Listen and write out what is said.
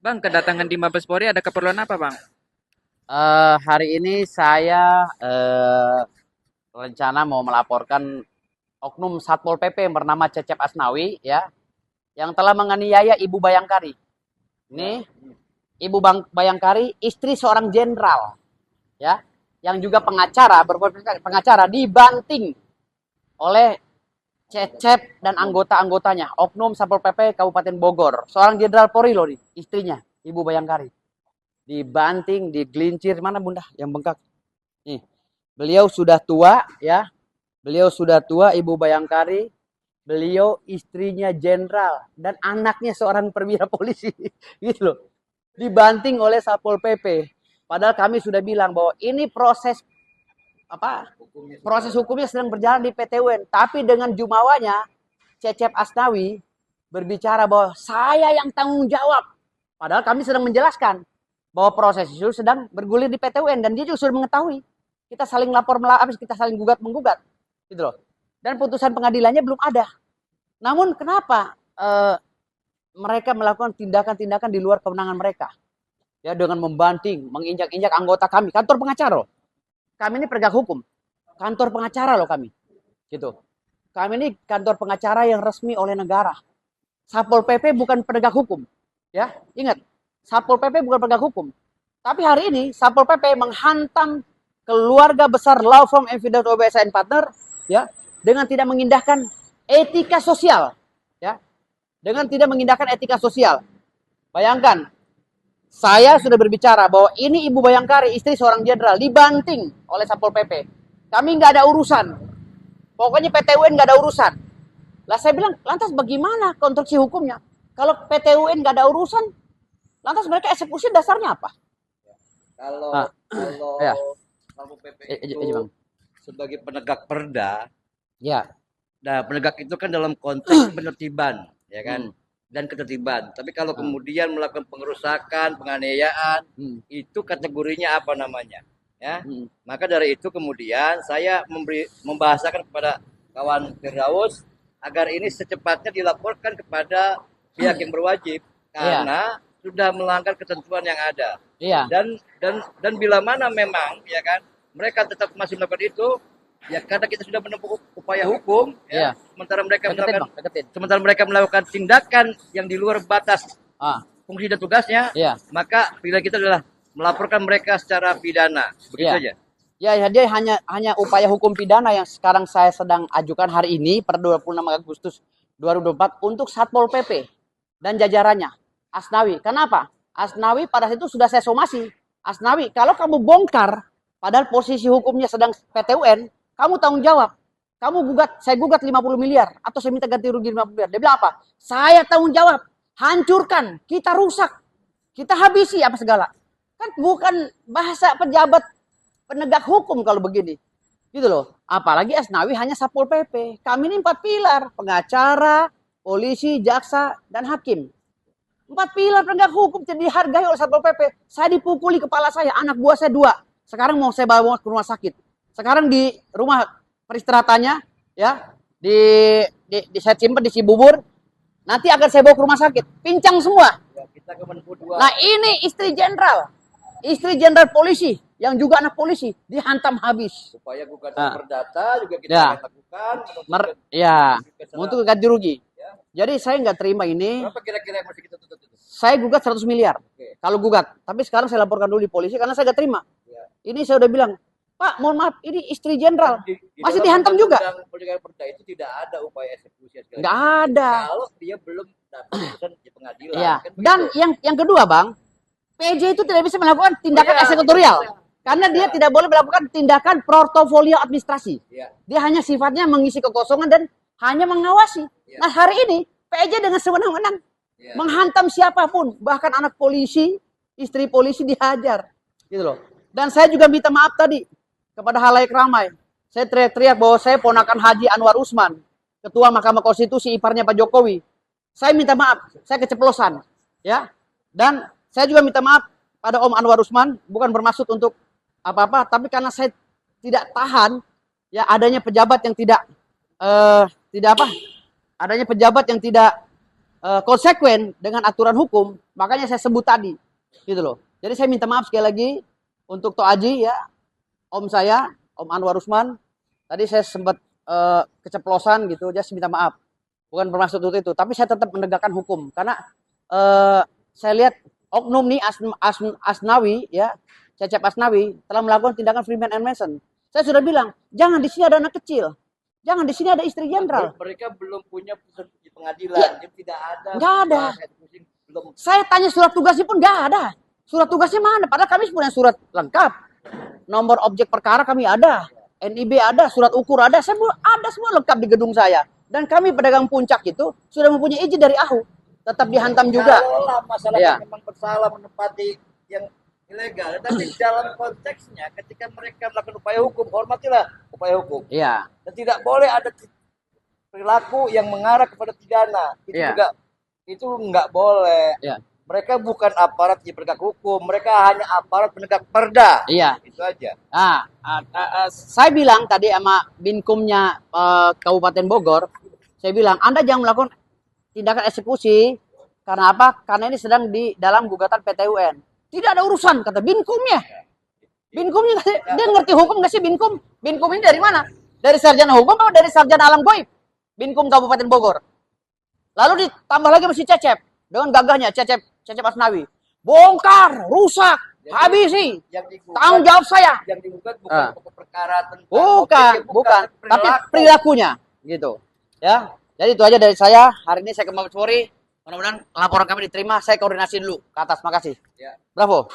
Bang, kedatangan di Mabes Polri ada keperluan apa, Bang? Hari ini saya rencana mau melaporkan oknum Satpol PP yang bernama Cecep Asnawi ya, yang telah menganiaya Ibu Bayangkari. Ini Ibu Bayangkari istri seorang jenderal ya, yang juga pengacara, berprofesi pengacara, dibanting oleh Cecep dan anggota-anggotanya, oknum Satpol PP Kabupaten Bogor. Seorang jenderal Polri loh, istrinya, Ibu Bayangkari. Dibanting, digelincir, mana Bunda yang bengkak? Nih, beliau sudah tua ya. Beliau sudah tua, Ibu Bayangkari. Beliau istrinya jenderal dan anaknya seorang perwira polisi. Gitu loh. Dibanting oleh Satpol PP. Padahal kami sudah bilang bahwa ini proses apa? Proses hukumnya sedang berjalan di PT UN, tapi dengan jumawanya Cecep Asnawi berbicara bahwa saya yang tanggung jawab. Padahal kami sedang menjelaskan bahwa proses itu sedang bergulir di PT UN dan dia juga sudah mengetahui. Kita saling lapor melapor, kita saling gugat menggugat, gitu loh. Dan putusan pengadilannya belum ada. Namun kenapa mereka melakukan tindakan-tindakan di luar kewenangan mereka? Ya, dengan membanting, menginjak-injak anggota kami, kantor pengacara loh. Kami ini penegak hukum, kantor pengacara loh kami, gitu. Kami ini kantor pengacara yang resmi oleh negara. Satpol PP bukan penegak hukum, ya. Ingat, Satpol PP bukan penegak hukum. Tapi hari ini Satpol PP menghantam keluarga besar law firm Evidence OBSN Partner ya, dengan tidak mengindahkan etika sosial ya, dengan tidak mengindahkan etika sosial. Bayangkan, saya sudah berbicara bahwa ini Ibu Bayangkari, istri seorang jenderal, dibanting oleh Satpol PP. Kami nggak ada urusan. Pokoknya PT UN nggak ada urusan. Lah saya bilang, lantas bagaimana konstruksi hukumnya? Kalau PT UN nggak ada urusan, lantas mereka eksekusi dasarnya apa? Kalau Ah, kalau ya, Satpol PP Bang. itu sebagai penegak perda, Ya. nah penegak itu kan dalam konteks penertiban, ya kan, Hmm. dan ketertiban. Tapi kalau Ah. kemudian melakukan pengerusakan, penganiayaan, Hmm. itu kategorinya apa namanya? Ya, Hmm. maka dari itu kemudian saya membahasakan kepada kawan Firdaus agar ini secepatnya dilaporkan kepada pihak yang berwajib Iya, karena sudah melanggar ketentuan yang ada. iya, Dan bila mana memang ya kan mereka tetap masih melakukan itu ya karena kita sudah menempuh upaya hukum iya. ya Deketin bang, deketin. sementara mereka melakukan tindakan yang di luar batas Ah, fungsi dan tugasnya, iya, maka pilihan kita adalah melaporkan mereka secara pidana, begitu iya. aja. Ya, dia hanya upaya hukum pidana yang sekarang saya sedang ajukan hari ini per 26 Agustus 2024 untuk Satpol PP dan jajarannya. Asnawi. Kenapa? Asnawi pada situ sudah saya somasi. Asnawi, kalau kamu bongkar, padahal posisi hukumnya sedang PT UN, kamu tanggung jawab. Kamu gugat, saya gugat 50 miliar atau saya minta ganti rugi 50 miliar. Dia bilang apa? Saya tanggung jawab. Hancurkan, kita rusak, kita habisi apa segala. Kan bukan bahasa pejabat penegak hukum kalau begini. Gitu loh. Apalagi Asnawi hanya Satpol PP. Kami ini 4 pilar, pengacara, polisi, jaksa, dan hakim. 4 pilar penegak hukum jadi dihargai oleh Satpol PP. Saya dipukuli kepala saya, anak buah saya 2. Sekarang mau saya bawa ke rumah sakit. Sekarang di rumah peristirahatannya ya, saya simpan di Cibubur. Nanti akan saya bawa ke rumah sakit. Pincang semua. Ya, kita Kemenku 2 Nah, ini istri jenderal. Istri jenderal polisi yang juga anak polisi dihantam habis. supaya gugatan Nah, perdata juga kita ya, akan lakukan ya, untuk untuk ganti rugi. ya. Jadi saya nggak terima ini. Berapa kira-kira yang masih kita tuntut itu? Saya gugat 100 miliar. Oke. Kalau gugat. Tapi sekarang saya laporkan dulu di polisi karena saya nggak terima. Ya. Ini saya udah bilang, Pak, mohon maaf, ini istri jenderal. Di Masih dalam dihantam juga. undang-undang pencegahan perda itu tidak ada upaya eksekusi segala Nggak macam. ada. Kalau dia belum dapat putusan di pengadilan, Ya. kan Dan begitu. yang kedua, Bang, PJ itu tidak bisa melakukan tindakan Oh, iya, eksekutorial. tidak bisa. Karena dia Bisa. tidak boleh melakukan tindakan portofolio administrasi. Ya. Dia hanya sifatnya mengisi kekosongan dan hanya mengawasi. Ya. Nah, hari ini PJ dengan sewenang-wenang Ya. menghantam siapapun, bahkan anak polisi, istri polisi dihajar. Gitu loh. Dan saya juga minta maaf tadi kepada halayak ramai. Saya teriak-teriak bahwa saya ponakan Haji Anwar Usman, Ketua Mahkamah Konstitusi iparnya Pak Jokowi. Saya minta maaf, saya keceplosan, ya. Dan saya juga minta maaf pada Om Anwar Usman, bukan bermaksud untuk apa-apa, tapi karena saya tidak tahan ya adanya pejabat yang tidak tidak apa? Adanya pejabat yang tidak konsekuen dengan aturan hukum, makanya saya sebut tadi, gitu loh. Jadi saya minta maaf sekali lagi untuk Tok Aji ya, Om saya, Om Anwar Usman. Tadi saya sempat keceplosan gitu, jadi saya minta maaf. Bukan bermaksud untuk itu, tapi saya tetap menegakkan hukum karena saya lihat oknum nih Asnawi ya, Cecep Asnawi telah melakukan tindakan Freeman and Mason. Saya sudah bilang, jangan di sini ada anak kecil. Jangan di sini ada istri jenderal. Mereka belum punya putusan di pengadilan, jadi tidak ada. Nggak ada. Belum. Saya tanya surat tugasnya pun nggak ada. Surat tugasnya mana? Padahal kami punya surat lengkap. Nomor objek perkara kami ada. NIB ada, surat ukur ada. Saya ada semua lengkap di gedung saya. Dan kami pedagang puncak itu sudah mempunyai izin dari AHU. Tetap dihantam juga. Kalau masalah Ya. memang bersalah menempati yang ilegal, tapi dalam konteksnya ketika mereka melakukan upaya hukum, hormatilah upaya hukum. Iya. Dan tidak boleh ada perilaku yang mengarah kepada pidana. Itu Iya. juga itu nggak boleh. Iya. Mereka bukan aparat yang penegak hukum, mereka hanya aparat penegak perda. Iya. Itu aja. Nah, saya bilang tadi sama Binkumnya Kabupaten Bogor, saya bilang Anda jangan melakukan tindakan eksekusi karena apa? Karena ini sedang di dalam gugatan PT UN. Tidak ada urusan kata Binkumnya. Binkumnya dia ngerti hukum nggak sih Binkum? Binkum ini dari mana? Dari sarjana hukum atau dari sarjana alam goib? Binkum Kabupaten Bogor. Lalu ditambah lagi masih Cecep dengan gagahnya Cecep Asnawi. Bongkar, rusak, habisi. Tanggung jawab saya. Yang digugat bukan pokok perkara tentang Bukan, tapi perilakunya gitu. Ya. Jadi itu aja dari saya. Hari ini saya ke Mabes Polri. Mudah-mudahan laporan kami diterima. Saya koordinasi dulu ke atas. Makasih. Ya. Bravo.